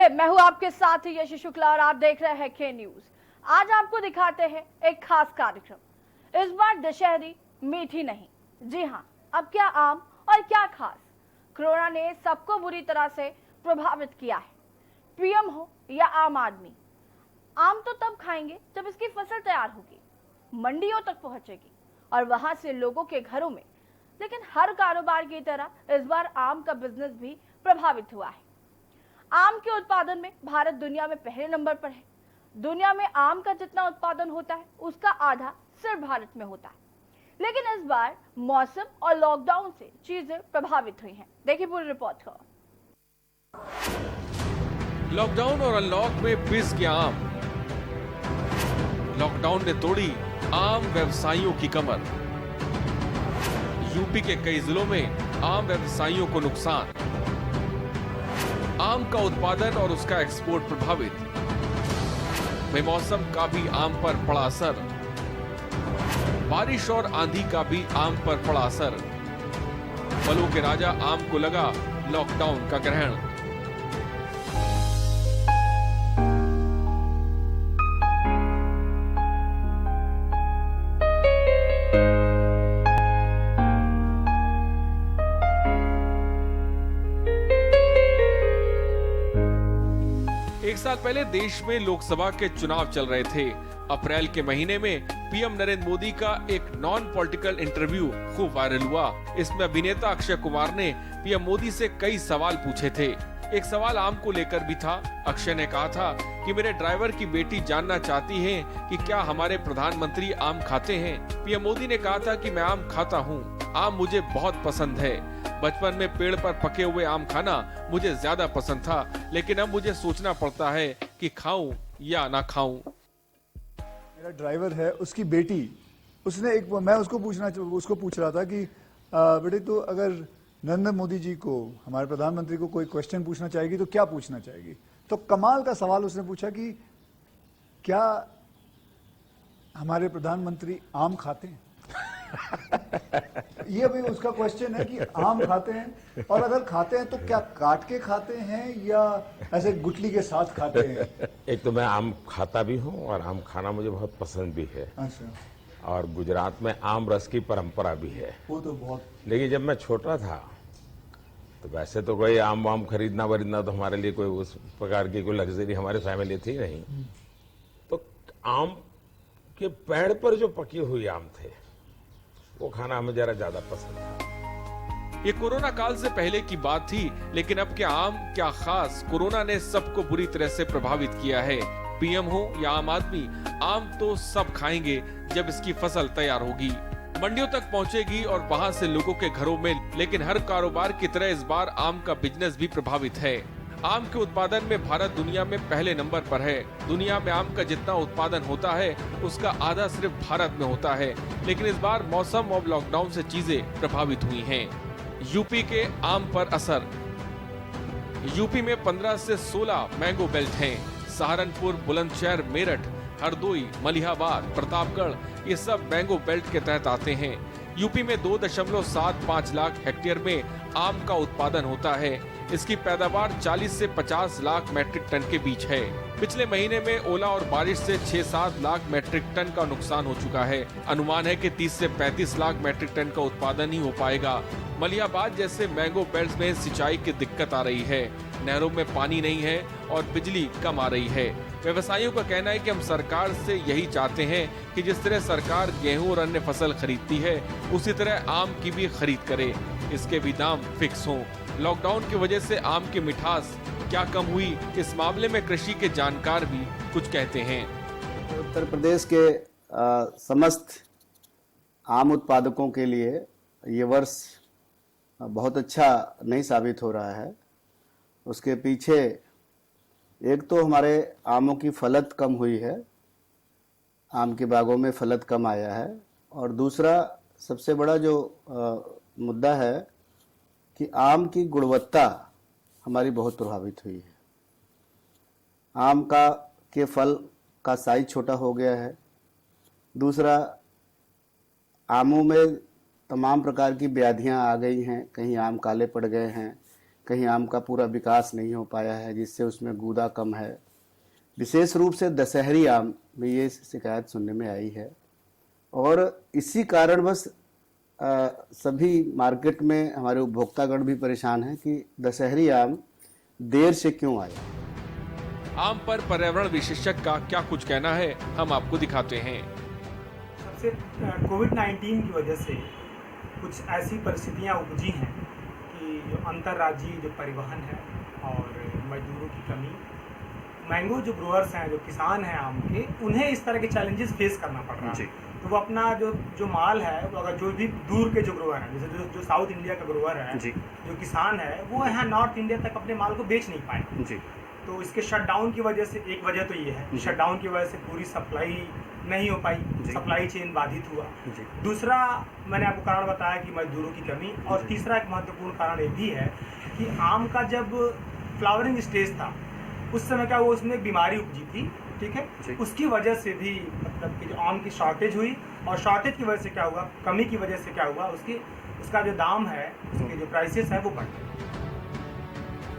मैं हूं आपके साथ यश शुक्ला और आप देख रहे हैं के न्यूज। आज आपको दिखाते हैं एक खास कार्यक्रम। इस बार दशहरी मीठी नहीं, जी हां, अब क्या आम और क्या खास। कोरोना ने सबको बुरी तरह से प्रभावित किया है। पीएम हो या आम आदमी, आम तो तब खाएंगे जब इसकी फसल तैयार होगी, मंडियों तक पहुंचेगी और वहां से लोगों के घरों में। लेकिन हर कारोबार की तरह इस बार आम का बिजनेस भी प्रभावित हुआ है। आम के उत्पादन में भारत दुनिया में पहले नंबर पर है। दुनिया में आम का जितना उत्पादन होता है उसका आधा सिर्फ भारत में होता है। लेकिन इस बार मौसम और लॉकडाउन से चीजें प्रभावित हुई हैं। देखिए पूरी रिपोर्ट को। लॉकडाउन और अनलॉक में पिस गया आम। लॉकडाउन ने तोड़ी आम व्यवसायियों की कमर। यूपी के कई जिलों में आम व्यवसायियों को नुकसान। आम का उत्पादन और उसका एक्सपोर्ट प्रभावित। बेमौसम का भी आम पर पड़ा असर। बारिश और आंधी का भी आम पर पड़ा असर। फलों के राजा आम को लगा लॉकडाउन का ग्रहण। एक साल पहले देश में लोकसभा के चुनाव चल रहे थे। अप्रैल के महीने में पीएम नरेंद्र मोदी का एक नॉन पॉलिटिकल इंटरव्यू खूब वायरल हुआ। इसमें अभिनेता अक्षय कुमार ने पीएम मोदी से कई सवाल पूछे थे। एक सवाल आम को लेकर भी था। अक्षय ने कहा था कि मेरे ड्राइवर की बेटी जानना चाहती है कि क्या हमारे प्रधानमंत्री आम खाते हैं। पीएम मोदी ने कहा था कि मैं आम खाता हूँ, आम मुझे बहुत पसंद है। बचपन में पेड़ पर पके हुए आम खाना मुझे ज्यादा पसंद था, लेकिन अब मुझे सोचना पड़ता है कि खाऊं या ना खाऊं। मेरा ड्राइवर है, उसकी बेटी, मैं उसको पूछ रहा था कि बेटे तो अगर नरेंद्र मोदी जी को, हमारे प्रधानमंत्री को कोई क्वेश्चन पूछना चाहेगी तो क्या पूछना चाहेगी। तो कमाल का सवाल उसने पूछा कि क्या हमारे प्रधानमंत्री आम खाते हैं। ये भी उसका क्वेश्चन है कि आम खाते हैं, और अगर खाते हैं तो क्या काट के खाते हैं या ऐसे गुठली के साथ खाते हैं। एक तो मैं आम खाता भी हूँ और आम खाना मुझे बहुत पसंद भी है। अच्छा। और गुजरात में आम रस की परंपरा भी है। वो तो बहुत। लेकिन जब मैं छोटा था तो वैसे तो कोई आम वाम खरीदना वरीदना तो हमारे लिए कोई उस प्रकार की कोई लग्जरी हमारे फैमिली थी नहीं। तो आम के पेड़ पर जो पकी हुई आम थे वो खाना हमें जरा ज्यादा पसंद था। ये कोरोना काल से पहले की बात थी, लेकिन अब क्या आम क्या खास, कोरोना ने सबको बुरी तरह से प्रभावित किया है। पीएम हो या आम आदमी, आम तो सब खाएंगे जब इसकी फसल तैयार होगी, मंडियों तक पहुंचेगी और वहां से लोगों के घरों में। लेकिन हर कारोबार की तरह इस बार आम का बिजनेस भी प्रभावित है। आम के उत्पादन में भारत दुनिया में पहले नंबर पर है। दुनिया में आम का जितना उत्पादन होता है उसका आधा सिर्फ भारत में होता है। लेकिन इस बार मौसम और लॉकडाउन से चीजें प्रभावित हुई हैं। यूपी के आम पर असर। यूपी में 15 से 16 मैंगो बेल्ट हैं। सहारनपुर, बुलंदशहर, मेरठ, हरदोई, मलिहाबाद, प्रतापगढ़, ये सब मैंगो बेल्ट के तहत आते हैं। यूपी में 2.75 लाख हेक्टेयर में आम का उत्पादन होता है। इसकी पैदावार 40 से 50 लाख मैट्रिक टन के बीच है। पिछले महीने में ओला और बारिश से 6-7 लाख मैट्रिक टन का नुकसान हो चुका है। अनुमान है कि 30 से 35 लाख मैट्रिक टन का उत्पादन ही हो पाएगा। मलिहाबाद जैसे मैंगो बेल्ट में सिंचाई की दिक्कत आ रही है। नहरों में पानी नहीं है और बिजली कम आ रही है। व्यवसायियों का कहना है कि हम सरकार से यही चाहते हैं कि जिस तरह सरकार गेहूं और अन्य फसल खरीदती है उसी तरह आम की भी खरीद करे, इसके भी दाम फिक्स हों। लॉकडाउन की वजह से आम की मिठास क्या कम हुई, इस मामले में कृषि के जानकार भी कुछ कहते हैं। उत्तर प्रदेश के समस्त आम उत्पादकों के लिए ये वर्ष बहुत अच्छा नहीं साबित हो रहा है। उसके पीछे एक तो हमारे आमों की फलत कम हुई है, आम के बागों में फलत कम आया है, और दूसरा सबसे बड़ा जो मुद्दा है कि आम की गुणवत्ता हमारी बहुत प्रभावित हुई है। आम के फल का साइज छोटा हो गया है। दूसरा, आमों में तमाम प्रकार की व्याधियां आ गई हैं। कहीं आम काले पड़ गए हैं, कहीं आम का पूरा विकास नहीं हो पाया है, जिससे उसमें गूदा कम है। विशेष रूप से दशहरी आम में ये शिकायत सुनने में आई है और इसी कारणवश सभी मार्केट में हमारे उपभोक्तागण भी परेशान हैं कि दशहरी आम देर से क्यों आया। आम पर पर्यावरण विशेषज्ञ का क्या कुछ कहना है, हम आपको दिखाते हैं। सबसे कोविड-19 की वजह से कुछ ऐसी परिस्थितियां उपजी हैं कि जो अंतर्राज्यीय जो परिवहन है और मजदूरों की कमी, मैंगो जो ग्रोअर्स हैं, जो किसान हैं आम के, उन्हें इस तरह के चैलेंजेस फेस करना पड़ रहा है। तो वो अपना जो माल है, वो अगर जो भी दूर के जो ग्रोअर हैं, जैसे जो साउथ इंडिया का ग्रोअर है, जो किसान है, वो यहाँ नॉर्थ इंडिया तक अपने माल को बेच नहीं पाए। तो इसके शटडाउन की वजह से, एक वजह तो ये है, शटडाउन की वजह से पूरी सप्लाई नहीं हो पाई, सप्लाई चेन बाधित हुआ। दूसरा मैंने आपको कारण बताया कि मजदूरों की कमी, और तीसरा एक महत्वपूर्ण कारण ये भी है कि आम का जब फ्लावरिंग स्टेज था उस समय क्या हुआ, उसमें एक बीमारी उपजी थी, ठीक है, उसकी वजह से भी मतलब कि जो आम की शॉर्टेज हुई, और शॉर्टेज की वजह से क्या हुआ, कमी की वजह से क्या हुआ, उसका जो दाम है, उसके जो प्राइसेस है वो बढ़ गए।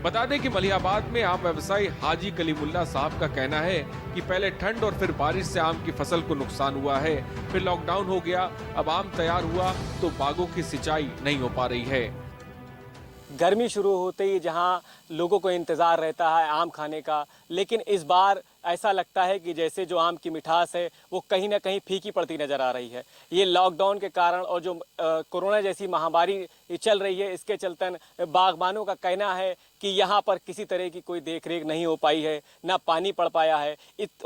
बता दें कि मलिहाबाद में आम व्यवसायी हाजी कलीमुल्ला साहब का कहना है कि पहले ठंड और फिर बारिश से आम की फसल को नुकसान हुआ है, फिर लॉकडाउन हो गया, अब आम तैयार हुआ तो बागों की सिंचाई नहीं हो पा रही है। गर्मी शुरू होते ही जहां लोगों को इंतज़ार रहता है आम खाने का, लेकिन इस बार ऐसा लगता है कि जैसे जो आम की मिठास है वो कहीं ना कहीं फीकी पड़ती नज़र आ रही है। ये लॉकडाउन के कारण और जो कोरोना जैसी महामारी चल रही है, इसके चलतन बागबानों का कहना है कि यहाँ पर किसी तरह की कोई देखरेख नहीं हो पाई है, ना पानी पड़ पाया है।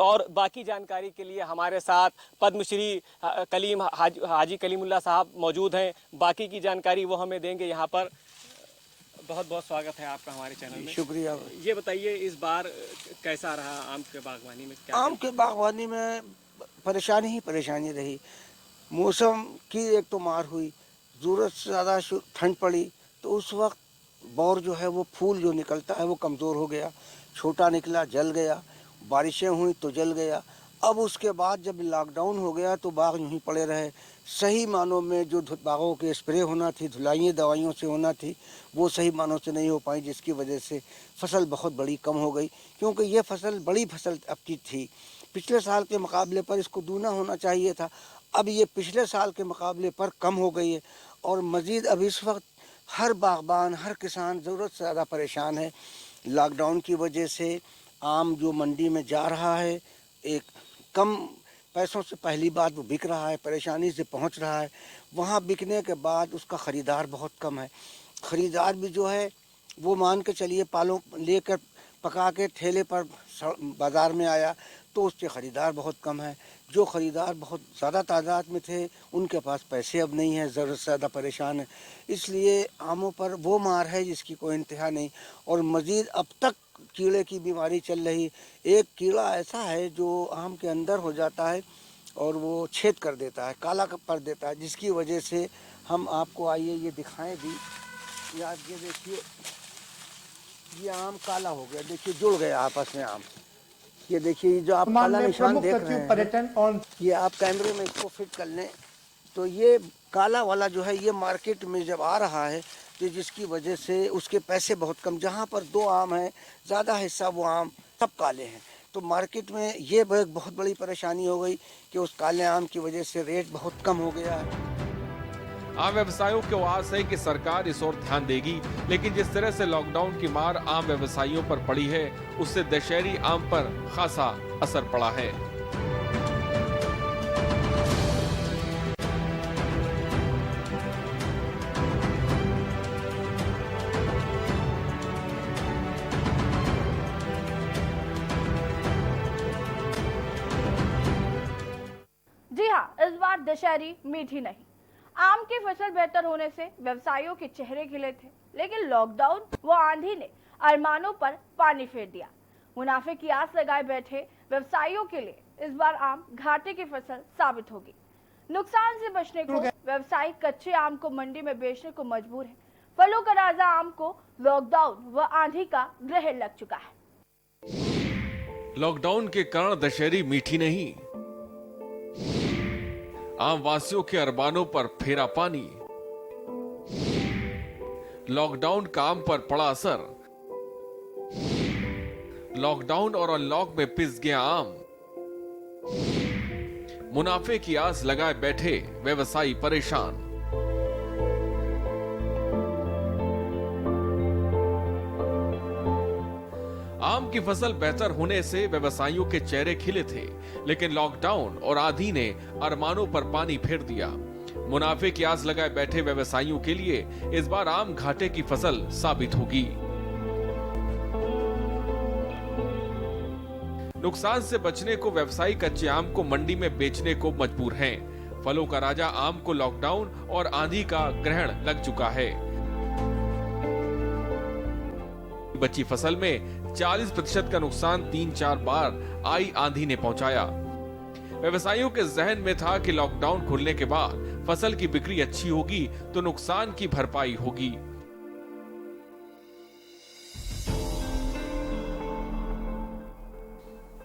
और बाकी जानकारी के लिए हमारे साथ पद्मश्री हाजी कलीमुल्ला साहब मौजूद हैं। बाकी की जानकारी वो हमें देंगे यहाँ पर। बहुत बहुत स्वागत है आपका हमारे चैनल में। शुक्रिया। ये बताइए इस बार कैसा रहा आम के बागवानी में? क्या आम के बागवानी में परेशानी ही परेशानी रही। मौसम की एक तो मार हुई, ज़रूरत से ज़्यादा ठंड पड़ी तो उस वक्त बौर जो है वो फूल जो निकलता है वो कमज़ोर हो गया, छोटा निकला, जल गया। बारिशें हुई तो जल गया। अब उसके बाद जब लॉकडाउन हो गया तो बाग यूँ ही पड़े रहे। सही मानों में जो बागों के स्प्रे होना थी, धुलाइयाँ दवाइयों से होना थी, वो सही मानों से नहीं हो पाई, जिसकी वजह से फसल बहुत बड़ी कम हो गई। क्योंकि ये फसल बड़ी फसल अब की थी, पिछले साल के मुकाबले पर इसको दूना होना चाहिए था। अब ये पिछले साल के मुकाबले पर कम हो गई है और मज़ीद अब इस वक्त हर बागबान, हर किसान ज़रूरत से ज़्यादा परेशान है। लॉकडाउन की वजह से आम जो मंडी में जा रहा है, एक कम पैसों से पहली बात वो बिक रहा है, परेशानी से पहुंच रहा है। वहाँ बिकने के बाद उसका ख़रीदार बहुत कम है। ख़रीदार भी जो है वो मान के चलिए पालों लेकर पका के ठेले पर बाज़ार में आया तो उसके ख़रीदार बहुत कम है। जो ख़रीदार बहुत ज़्यादा तादाद में थे उनके पास पैसे अब नहीं है, ज़रूरत से ज़्यादा परेशान है। इसलिए आमों पर वो मार है जिसकी कोई इंतहा नहीं। और मज़ीद अब तक कीड़े की बीमारी चल रही। एक कीड़ा ऐसा है जो आम के अंदर हो जाता है और वो छेद कर देता है, काला कर देता है, जिसकी वजह से हम आपको आइए ये दिखाएं भी। ये देखिए, ये आम काला हो गया, देखिए जुड़ गया आपस में आम। ये देखिए जो आप काला निशान देख रहे हैं, पर्यटन और ये आप कैमरे में इसको फिट कर लें तो ये काला वाला जो है ये मार्केट में जब आ रहा है तो जिसकी वजह से उसके पैसे बहुत कम, जहाँ पर 2 आम हैं ज़्यादा हिस्सा वो आम सब काले हैं। तो मार्केट में ये बहुत बड़ी परेशानी हो गई कि उस काले आम की वजह से रेट बहुत कम हो गया है। आम व्यवसायियों को आस है कि सरकार इस ओर ध्यान देगी, लेकिन जिस तरह से लॉकडाउन की मार आम व्यवसायियों पर पड़ी है उससे दशहरी आम पर खासा असर पड़ा है। जी हाँ, इस बार दशहरी मीठी नहीं। आम की फसल बेहतर होने से व्यवसायियों के चेहरे खिले थे, लेकिन लॉकडाउन व आंधी ने अरमानों पर पानी फेर दिया। मुनाफे की आस लगाए बैठे व्यवसायियों के लिए इस बार आम घाटे की फसल साबित होगी। नुकसान से बचने को व्यवसायी कच्चे आम को मंडी में बेचने को मजबूर है। फलों का राजा आम को लॉकडाउन व आंधी का ग्रहण लग चुका है। लॉकडाउन के कारण दशहरी मीठी नहीं, आम वासियों के अरमानों पर फेरा पानी। लॉकडाउन का आम पर पड़ा असर। लॉकडाउन और अनलॉक में पिस गया आम। मुनाफे की आस लगाए बैठे व्यवसायी परेशान। आम की फसल बेहतर होने से व्यवसायियों के चेहरे खिले थे, लेकिन लॉकडाउन और आंधी ने अरमानों पर पानी फेर दिया। मुनाफे की आस लगाए बैठे व्यवसायियों के लिए इस बार आम घाटे की फसल साबित होगी। नुकसान से बचने को व्यवसायी कच्चे आम को मंडी में बेचने को मजबूर हैं। फलों का राजा आम को लॉकडाउन और आंधी का ग्रहण लग चुका है। बची फसल में 40% का नुकसान 3-4 बार आई आंधी ने पहुंचाया। व्यवसायियों के जहन में था कि लॉकडाउन खुलने के बाद फसल की बिक्री अच्छी होगी तो नुकसान की भरपाई होगी।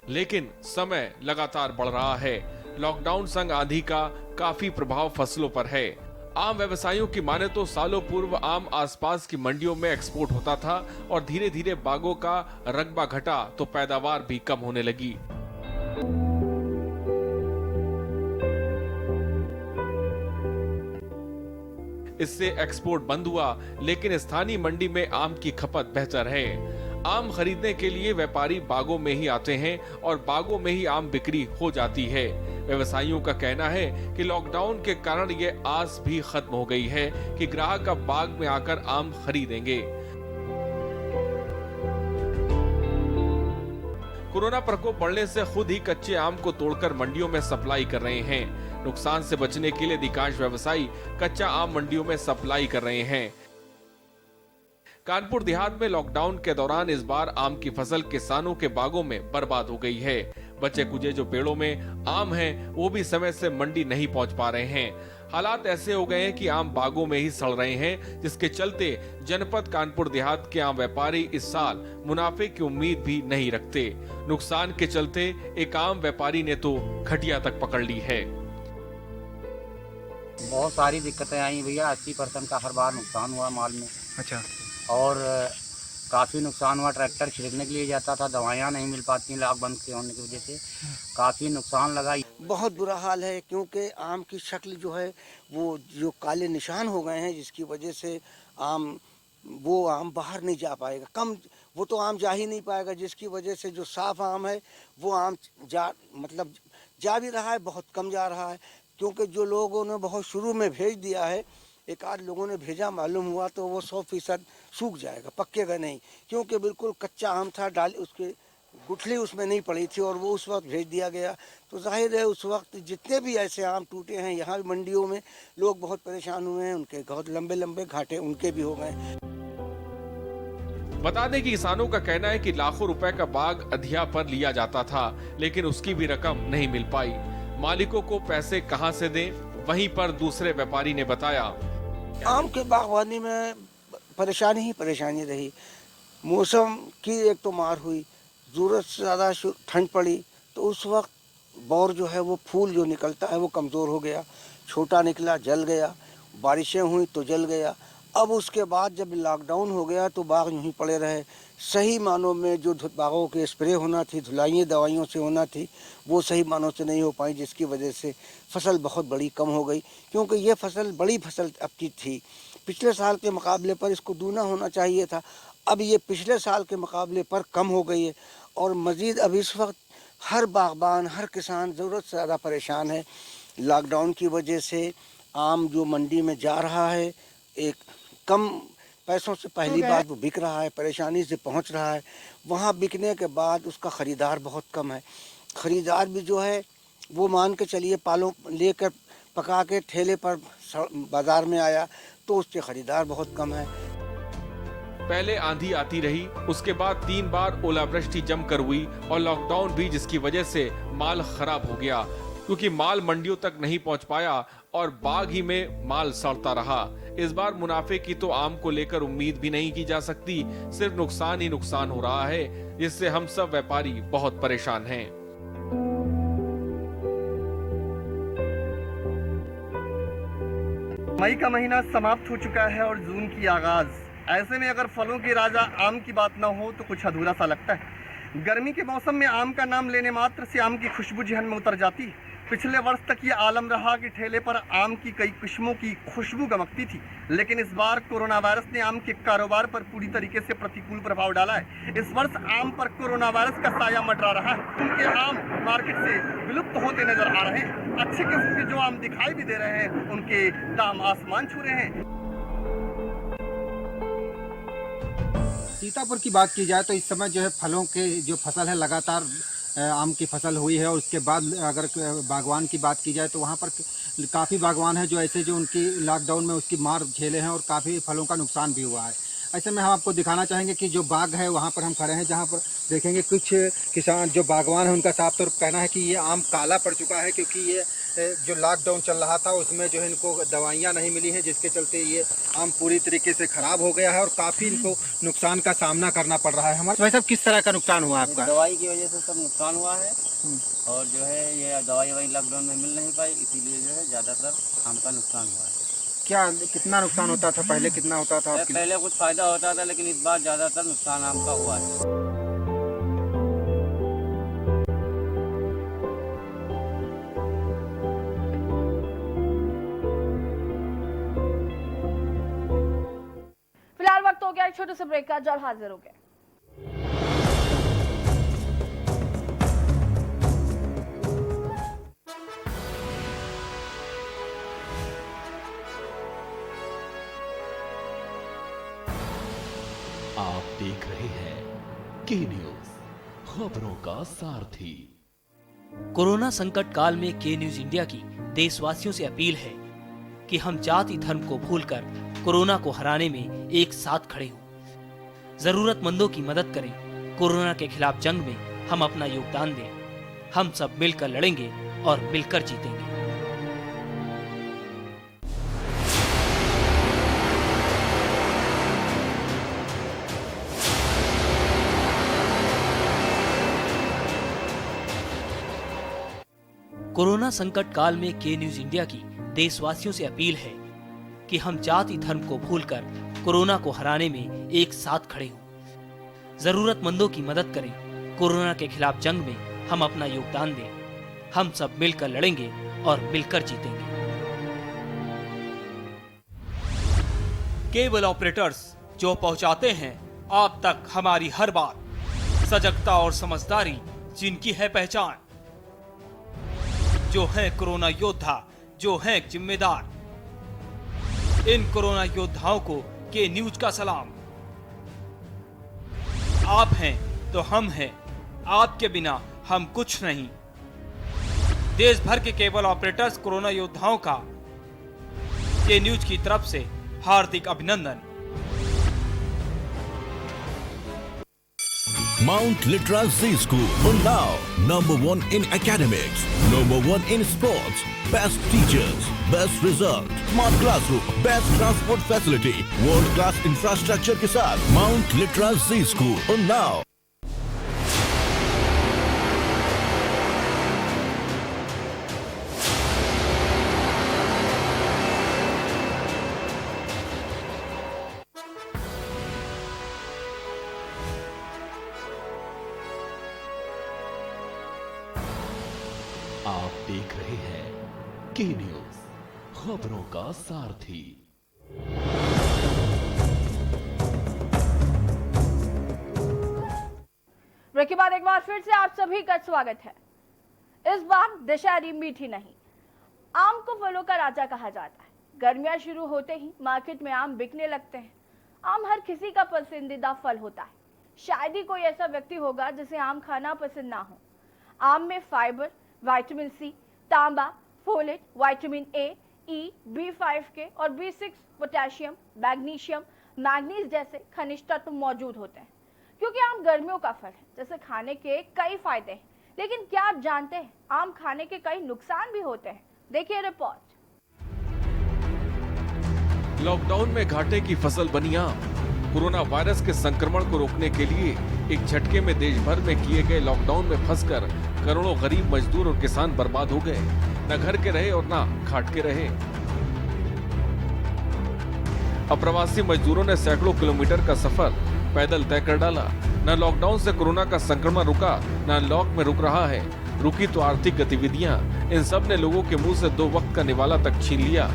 लेकिन समय लगातार बढ़ रहा है। लॉकडाउन संग आंधी का काफी प्रभाव फसलों पर है। आम व्यवसायियों की माने तो सालों पूर्व आम आसपास की मंडियों में एक्सपोर्ट होता था और धीरे धीरे बागों का रकबा घटा तो पैदावार भी कम होने लगी। इससे एक्सपोर्ट बंद हुआ, लेकिन स्थानीय मंडी में आम की खपत बेहतर है। आम खरीदने के लिए व्यापारी बागों में ही आते हैं और बागों में ही आम बिक्री हो जाती है। व्यवसायियों का कहना है कि लॉकडाउन के कारण ये आस भी खत्म हो गई है कि ग्राहक अब बाग में आकर आम खरीदेंगे। कोरोना प्रकोप बढ़ने से खुद ही कच्चे आम को तोड़कर मंडियों में सप्लाई कर रहे हैं। नुकसान से बचने के लिए अधिकांश व्यवसायी कच्चा आम मंडियों में सप्लाई कर रहे हैं। कानपुर देहात में लॉकडाउन के दौरान इस बार आम की फसल किसानों के बागों में बर्बाद हो गई है। बचे कुचे जो पेड़ों में आम हैं, वो भी समय से मंडी नहीं पहुंच पा रहे हैं। हालात ऐसे हो गए हैं कि आम बागों में ही सड़ रहे हैं, जिसके चलते जनपद कानपुर देहात के आम व्यापारी इस साल मुनाफे की उम्मीद भी नहीं रखते। नुकसान के चलते एक आम व्यापारी ने तो खटिया तक पकड़ ली है। बहुत सारी दिक्कतें आई भैया। 80% का हर बार नुकसान हुआ माल में। अच्छा। और काफ़ी नुकसान हुआ। ट्रैक्टर खरीदने के लिए जाता था, दवाइयाँ नहीं मिल पाती, लाख बंद के होने की वजह से काफ़ी नुकसान लगा। बहुत बुरा हाल है, क्योंकि आम की शक्ल जो है वो जो काले निशान हो गए हैं, जिसकी वजह से आम बाहर नहीं जा पाएगा। वो तो आम जा ही नहीं पाएगा, जिसकी वजह से जो साफ आम है वो आम जा भी रहा है, बहुत कम जा रहा है। क्योंकि जो लोगों ने बहुत शुरू में भेज दिया है, एक आध लोगों ने भेजा मालूम हुआ, तो वो 100% सूख जाएगा, पक्केगा नहीं। क्योंकि बिल्कुल कच्चा आम था, डाल उसके गुठली उसमें नहीं पड़ी थी और वो उस वक्त भेज दिया गया। तो जाहिर है उस वक्त जितने भी ऐसे आम टूटे हैं यहाँ मंडियों में, लोग बहुत परेशान हुए हैं। उनके बहुत लंबे लंबे घाटे उनके भी हो गए। बता दें कि किसानों का कहना है कि लाखों रुपए का बाग अधिया पर लिया जाता था, लेकिन उसकी भी रकम नहीं मिल पाई। मालिकों को पैसे कहां से दें, वहीं पर दूसरे व्यापारी ने बताया, आम के बागवानी में परेशानी ही परेशानी रही। मौसम की एक तो मार हुई, ज़रूरत से ज़्यादा ठंड पड़ी, तो उस वक्त बौर जो है वो फूल जो निकलता है वो कमज़ोर हो गया, छोटा निकला, जल गया। बारिशें हुई तो जल गया। अब उसके बाद जब लॉकडाउन हो गया तो बाग यूं ही पड़े रहे। सही मानों में जो बागों के स्प्रे होना थी, धुलाइयाँ दवाइयों से होना थी, वो सही मानों से नहीं हो पाई, जिसकी वजह से फसल बहुत बड़ी कम हो गई। क्योंकि ये फसल बड़ी फसल अब की थी, पिछले साल के मुकाबले पर इसको दूना होना चाहिए था। अब ये पिछले साल के मुकाबले पर कम हो गई है। और मज़ीद अब इस वक्त हर बागबान, हर किसान ज़रूरत से ज़्यादा परेशान है। लॉकडाउन की वजह से आम जो मंडी में जा रहा है, एक कम पैसों से पहली बार वो बिक रहा है, परेशानी से पहुंच रहा है। वहाँ बिकने के बाद उसका ख़रीदार बहुत कम है। ख़रीदार भी जो है वो मान के चलिए पालों लेकर पका के ठेले पर बाज़ार में आया तो उसके ख़रीदार बहुत कम है। पहले आंधी आती रही, उसके बाद 3 बार ओलावृष्टि जमकर हुई और लॉकडाउन भी, जिसकी वजह से माल खराब हो गया, क्योंकि माल मंडियों तक नहीं पहुंच पाया और बाग ही में माल सड़ता रहा। इस बार मुनाफे की तो आम को लेकर उम्मीद भी नहीं की जा सकती, सिर्फ नुकसान ही नुकसान हो रहा है, जिससे हम सब व्यापारी बहुत परेशान हैं। मई का महीना समाप्त हो चुका है और जून की आगाज ऐसे में अगर फलों के राजा आम की बात ना हो तो कुछ अधूरा सा लगता है। गर्मी के मौसम में आम का नाम लेने मात्र से आम की खुशबू जहन में उतर जाती है। पिछले वर्ष तक ये आलम रहा कि ठेले पर आम की कई किस्मों की खुशबू गमकती थी, लेकिन इस बार कोरोना वायरस ने आम के कारोबार पर पूरी तरीके से प्रतिकूल प्रभाव डाला है। इस वर्ष आम पर कोरोना वायरस का साया मंडरा रहा है। उनके आम मार्केट से विलुप्त होते नजर आ रहे हैं। अच्छे किस्म के जो आम दिखाई भी दे रहे हैं उनके दाम आसमान छू रहे हैं। सीतापुर की बात की जाए तो इस समय जो है फलों के जो फसल है लगातार आम की फसल हुई है, और उसके बाद अगर बागवान की बात की जाए तो वहाँ पर काफ़ी बागवान है जो ऐसे जो उनकी लॉकडाउन में उसकी मार झेले हैं और काफ़ी फलों का नुकसान भी हुआ है। ऐसे में हम आपको दिखाना चाहेंगे कि जो बाग है वहाँ पर हम खड़े हैं, जहाँ पर देखेंगे कुछ किसान जो बागवान है उनका साफ तौर पर कहना है कि ये आम काला पड़ चुका है, क्योंकि ये जो लॉकडाउन चल रहा था उसमें जो है इनको दवाइयाँ नहीं मिली हैं, जिसके चलते ये आम पूरी तरीके से ख़राब हो गया है और काफ़ी इनको नुकसान का सामना करना पड़ रहा है। हमारे भाई साहब, किस तरह का नुकसान हुआ आपका? दवाई की वजह से सब नुकसान हुआ है, और जो है ये दवाई लॉकडाउन में मिल नहीं पाई, इसीलिए जो है ज़्यादातर आम का नुकसान हुआ है। क्या कितना नुकसान होता था पहले, कितना होता था? पहले कुछ फ़ायदा होता था, लेकिन इस बार ज़्यादातर नुकसान आम का हुआ है। फिलहाल वक्त हो गया एक छोटे से ब्रेक का, जल्द हाजिर हो गए। आप देख रहे हैं के न्यूज, खबरों का सारथी। कोरोना संकट काल में के न्यूज इंडिया की देशवासियों से अपील है कि हम जाति धर्म को भूलकर कोरोना को हराने में एक साथ खड़े हों। जरूरतमंदों की मदद करें। कोरोना के खिलाफ जंग में हम अपना योगदान दें। हम सब मिलकर लड़ेंगे और मिलकर जीतेंगे। कोरोना संकट काल में के न्यूज इंडिया की देशवासियों से अपील है कि हम जाति धर्म को भूलकर कोरोना को हराने में एक साथ खड़े हों। जरूरतमंदों की मदद करें। कोरोना के खिलाफ जंग में हम अपना योगदान दें। हम सब मिलकर लड़ेंगे और मिलकर जीतेंगे। केबल ऑपरेटर्स जो पहुंचाते हैं आप तक हमारी हर बात, सजगता और समझदारी जिनकी है पहचान, जो है कोरोना योद्धा, जो है जिम्मेदार। इन कोरोना योद्धाओं को के न्यूज का सलाम। आप हैं तो हम हैं, आपके बिना हम कुछ नहीं। देश भर के केबल ऑपरेटर्स कोरोना योद्धाओं का के न्यूज की तरफ से हार्दिक अभिनंदन। Mount Litra Z School, Unnao, #1 in academics, #1 in sports, best teachers, best result, smart classroom, best transport facility, world class infrastructure के साथ Mount Litra Z School, Unnao। आप देख रहे हैं के न्यूज, खबरों का सारथी। ब्रेक के बाद एक बार फिर से आप सभी का स्वागत है। इस बार दशहरी मीठी नहीं। आम को फलों का राजा कहा जाता है। गर्मियां शुरू होते ही मार्केट में आम बिकने लगते हैं। आम हर किसी का पसंदीदा फल होता है। शायद ही कोई ऐसा व्यक्ति होगा जिसे आम खाना पसंद ना हो। आम में फाइबर, विटामिन सी, तांबा, folate, vitamin A, E, B5 के और B6, पोटेशियम, मैग्नीशियम, मैग्नीज जैसे खनिज तत्व मौजूद होते हैं। क्योंकि आम गर्मियों का फल है, जैसे खाने के कई फायदे हैं, लेकिन क्या आप जानते हैं आम खाने के कई नुकसान भी होते हैं? देखिए रिपोर्ट। लॉकडाउन में घाटे की फसल बनी आम। कोरोना वायरस के संक्रमण को रोकने के लिए एक झटके में देश भर में किए गए लॉकडाउन में फंसकर करोड़ों गरीब मजदूर और किसान बर्बाद हो गए। न घर के रहे और न घाट के रहे। अप्रवासी मजदूरों ने सैकड़ों किलोमीटर का सफर पैदल तय कर डाला। न लॉकडाउन से कोरोना का संक्रमण रुका, न अनलॉक में रुक रहा है। रुकी तो आर्थिक गतिविधियां। इन सब ने लोगों के मुंह से 2 वक्त का निवाला तक छीन लिया।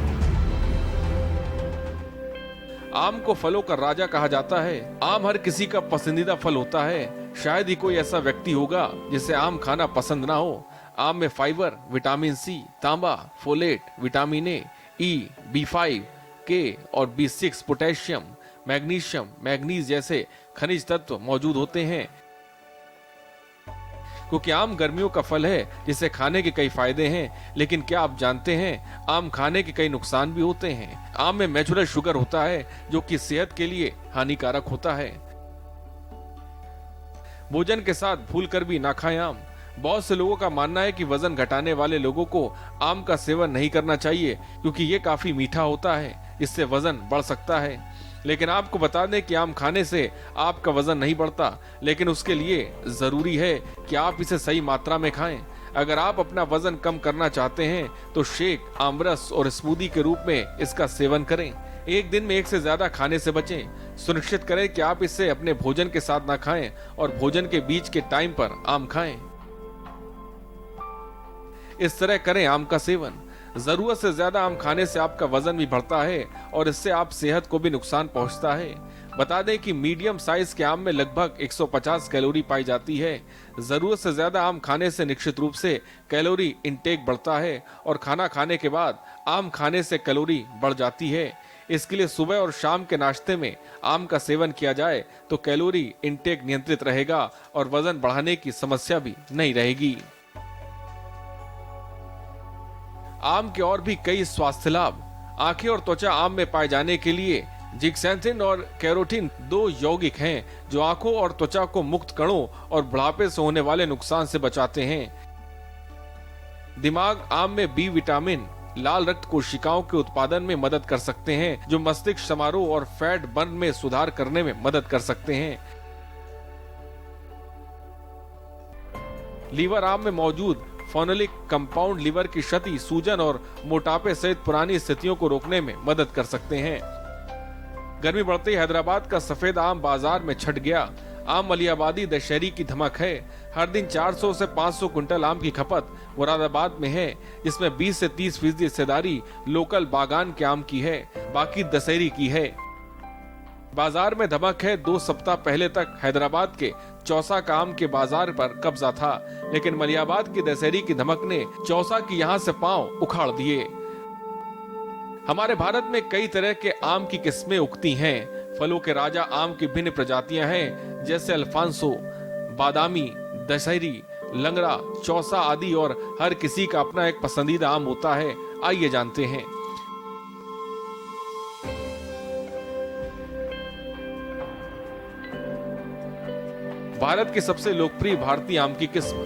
आम को फलों का राजा कहा जाता है। आम हर किसी का पसंदीदा फल होता है। शायद ही कोई ऐसा व्यक्ति होगा जिसे आम खाना पसंद ना हो। आम में फाइबर, विटामिन सी, तांबा, फोलेट, विटामिन ए, B5, के और B6, पोटेशियम, मैग्नीशियम, मैग्नीज जैसे खनिज तत्व मौजूद होते हैं। क्योंकि आम गर्मियों का फल है जिसे खाने के कई फायदे हैं, लेकिन क्या आप जानते हैं आम खाने के कई नुकसान भी होते हैं। आम में नेचुरल शुगर होता है जो कि सेहत के लिए हानिकारक होता है। भोजन के साथ भूल कर भी ना खाएं आम। बहुत से लोगों का मानना है कि वजन घटाने वाले लोगों को आम का सेवन नहीं करना चाहिए क्योंकि ये काफी मीठा होता है, इससे वजन बढ़ सकता है। लेकिन आपको बता दें कि आम खाने से आपका वजन नहीं बढ़ता, लेकिन उसके लिए जरूरी है कि आप इसे सही मात्रा में खाएं। अगर आप अपना वजन कम करना चाहते हैं तो शेक, आमरस और स्मूदी के रूप में इसका सेवन करें। एक दिन में 1 से ज्यादा खाने से बचें। सुनिश्चित करें कि आप इसे अपने भोजन के साथ ना खाएं और भोजन के बीच के टाइम पर आम खाएं। इस तरह करें आम का सेवन। जरूरत से ज्यादा आम खाने से आपका वजन भी बढ़ता है और इससे आप सेहत को भी नुकसान पहुंचता है। बता दें कि मीडियम साइज के आम में लगभग 150 कैलोरी पाई जाती है। जरूरत से ज्यादा आम खाने से निश्चित रूप से कैलोरी इंटेक बढ़ता है और खाना खाने के बाद आम खाने से कैलोरी बढ़ जाती है। इसके लिए सुबह और शाम के नाश्ते में आम का सेवन किया जाए तो कैलोरी इंटेक नियंत्रित रहेगा और वजन बढ़ाने की समस्या भी नहीं रहेगी। आम के और भी कई स्वास्थ्य लाभ। आंखें और त्वचा आम में पाए जाने के लिए जिक्सेंथिन और कैरोटीन 2 यौगिक हैं जो आंखों और त्वचा को मुक्त कणों और बुढ़ापे से होने वाले नुकसान से बचाते हैं। दिमाग आम में बी विटामिन लाल रक्त कोशिकाओं के उत्पादन में मदद कर सकते हैं जो मस्तिष्क समारोह और फैट बर्न में सुधार करने में मदद कर सकते हैं। लीवर आम में मौजूद फोनोलिक कंपाउंड लीवर की क्षति, सूजन और मोटापे सहित पुरानी स्थितियों को रोकने में मदद कर सकते हैं। गर्मी बढ़ते ही हैदराबाद का सफेद आम बाजार में छट गया। आम मलियाबादी दशहरी की धमक है। हर दिन 400 से 500 कुंटल आम की खपत मुरादाबाद में है, जिसमें 20 से 30% हिस्सेदारी लोकल बागान के आम की है, बाकी दशहरी की है। बाजार में धमक है। 2 सप्ताह पहले तक हैदराबाद के चौसा का आम के बाजार पर कब्जा था, लेकिन मलियाबाद की दशहरी की धमक ने चौसा की यहाँ से पांव उखाड़ दिए। हमारे भारत में कई तरह के आम की किस्में उगती हैं। फलों के राजा आम की भिन्न प्रजातियां हैं, जैसे अल्फांसो, बादामी, दशहरी, लंगड़ा, चौसा आदि, और हर किसी का अपना एक पसंदीदा आम होता है। आइए जानते हैं। भारत की सबसे लोकप्रिय भारतीय आम की किस्म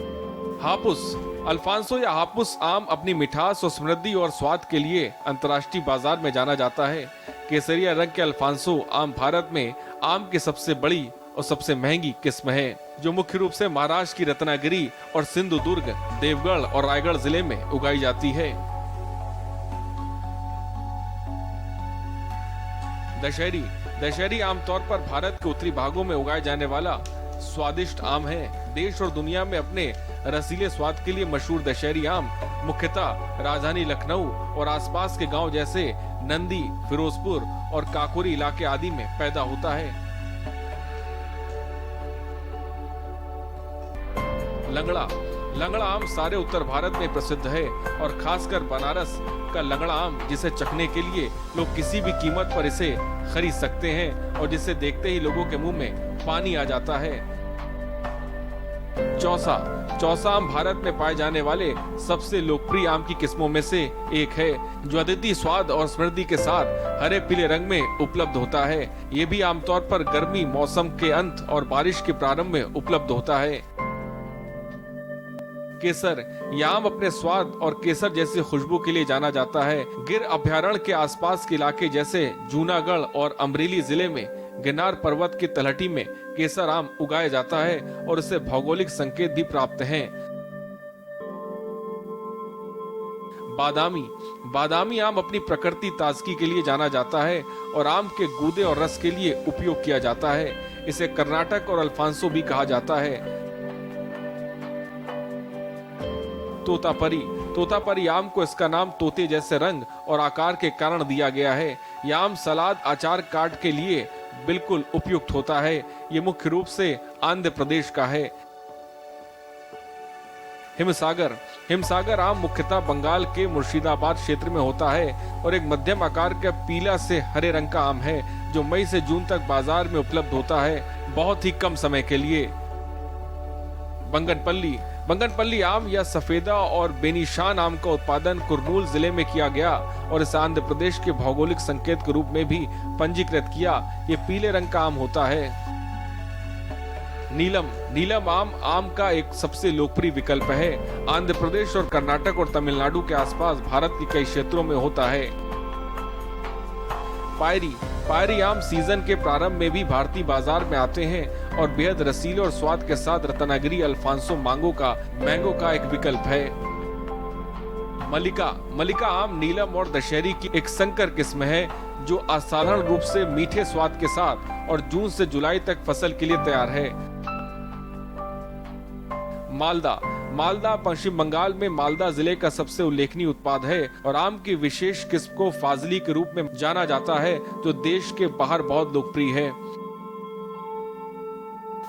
हापुस। अल्फांसो या हापुस आम अपनी मिठास और समृद्धि और स्वाद के लिए अंतर्राष्ट्रीय बाजार में जाना जाता है। केसरिया रंग के अल्फांसो आम भारत में आम की सबसे बड़ी और सबसे महंगी किस्म है, जो मुख्य रूप से महाराष्ट्र की रत्नागिरी और सिंधुदुर्ग, देवगढ़ और रायगढ़ जिले में उगाई जाती है। दशहरी। दशहरी आमतौर पर भारत के उत्तरी भागों में उगाए जाने वाला स्वादिष्ट आम है। देश और दुनिया में अपने रसीले स्वाद के लिए मशहूर दशहरी आम मुख्यतः राजधानी लखनऊ और आसपास के गांव जैसे नंदी, फिरोजपुर और काकोरी इलाके आदि में पैदा होता है। लंगड़ा। लंगड़ा आम सारे उत्तर भारत में प्रसिद्ध है और खासकर बनारस का लंगड़ा आम, जिसे चखने के लिए लोग किसी भी कीमत पर इसे खरीद सकते हैं और जिसे देखते ही लोगों के मुंह में पानी आ जाता है। चौसा। चौसा आम भारत में पाए जाने वाले सबसे लोकप्रिय आम की किस्मों में से एक है, जो अद्वितीय स्वाद और समृद्धि के साथ हरे पीले रंग में उपलब्ध होता है। ये भी आमतौर पर गर्मी मौसम के अंत और बारिश के प्रारंभ में उपलब्ध होता है। केसर। यह आम अपने स्वाद और केसर जैसी खुशबू के लिए जाना जाता है। गिर अभयारण्य के आसपास के इलाके जैसे जूनागढ़ और अमरेली जिले में गिरनार पर्वत की तलहटी में केसर आम उगाया जाता है और इससे भौगोलिक संकेत भी प्राप्त हैं। बादामी बादामी आम अपनी प्रकृति ताजगी के लिए जाना जाता है और आम के गूदे और रस के लिए उपयोग किया जाता है। इसे कर्नाटक और अल्फांसो भी कहा जाता है। तोतापरी आम को इसका नाम तोते जैसे रंग और आकार के कारण दिया गया है। यह आम सलाद, अचार काट के लिए बिल्कुल उपयुक्त होता है। ये मुख्य रूप से आंध्र प्रदेश का है। हिमसागर आम मुख्यतः बंगाल के मुर्शिदाबाद क्षेत्र में होता है और एक मध्यम आकार का पीला से हरे रंग का आम है जो मई से जून तक बाजार में उपलब्ध होता है, बहुत ही कम समय के लिए। बंगनपल्ली आम या सफेदा और बेनिशान आम का उत्पादन कुर्नूल जिले में किया गया और इसे आंध्र प्रदेश के भौगोलिक संकेत के रूप में भी पंजीकृत किया। ये पीले रंग का आम होता है। नीलम आम का एक सबसे लोकप्रिय विकल्प है। आंध्र प्रदेश और कर्नाटक और तमिलनाडु के आसपास भारत के कई क्षेत्रों में होता है। पायरी आम सीजन के प्रारंभ में भी भारतीय बाजार में आते हैं और बेहद रसीले और स्वाद के साथ रत्नागिरी अल्फांसो मैंगो का एक विकल्प है। मलिका आम नीलम और दशहरी की एक संकर किस्म है जो असाधारण रूप से मीठे स्वाद के साथ और जून से जुलाई तक फसल के लिए तैयार है। मालदा पश्चिम बंगाल में मालदा जिले का सबसे उल्लेखनीय उत्पाद है और आम की विशेष किस्म को फाजली के रूप में जाना जाता है जो देश के बाहर बहुत लोकप्रिय है।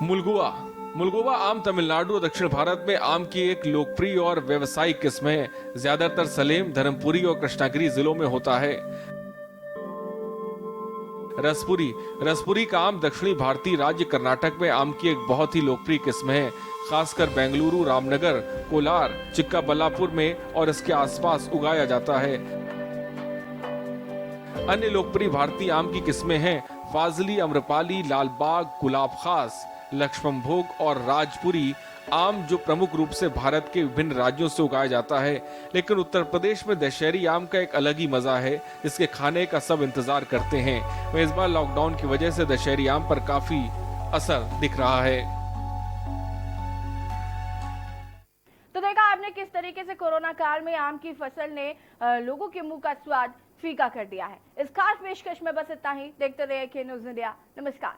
मुलगुआ आम तमिलनाडु और दक्षिण भारत में आम की एक लोकप्रिय और व्यावसायिक किस्म है। ज्यादातर सलेम, धर्मपुरी और कृष्णागिरी जिलों में होता है। रसपुरी का आम दक्षिणी भारतीय राज्य कर्नाटक में आम की एक बहुत ही लोकप्रिय किस्म है, खासकर बेंगलुरु, रामनगर, कोलार, चिक्काबल्लापुर में और इसके आसपास उगाया जाता है। अन्य लोकप्रिय भारतीय आम की किस्में हैं फाजली, अम्रपाली, लालबाग, गुलाब खास, लक्ष्मणभोग और राजपुरी आम जो प्रमुख रूप से भारत के विभिन्न राज्यों से उगाया जाता है। लेकिन उत्तर प्रदेश में दशहरी आम का एक अलग ही मजा है जिसके खाने का सब इंतजार करते हैं। इस बार लॉकडाउन की वजह से दशहरी आम पर काफी असर दिख रहा है। तो देखा आपने किस तरीके से कोरोना काल में आम की फसल ने लोगों के मुंह का स्वाद फीका कर दिया है। इस खास पेशकश में बस इतना ही। देखते रहिए के न्यूज़ इंडिया। नमस्कार।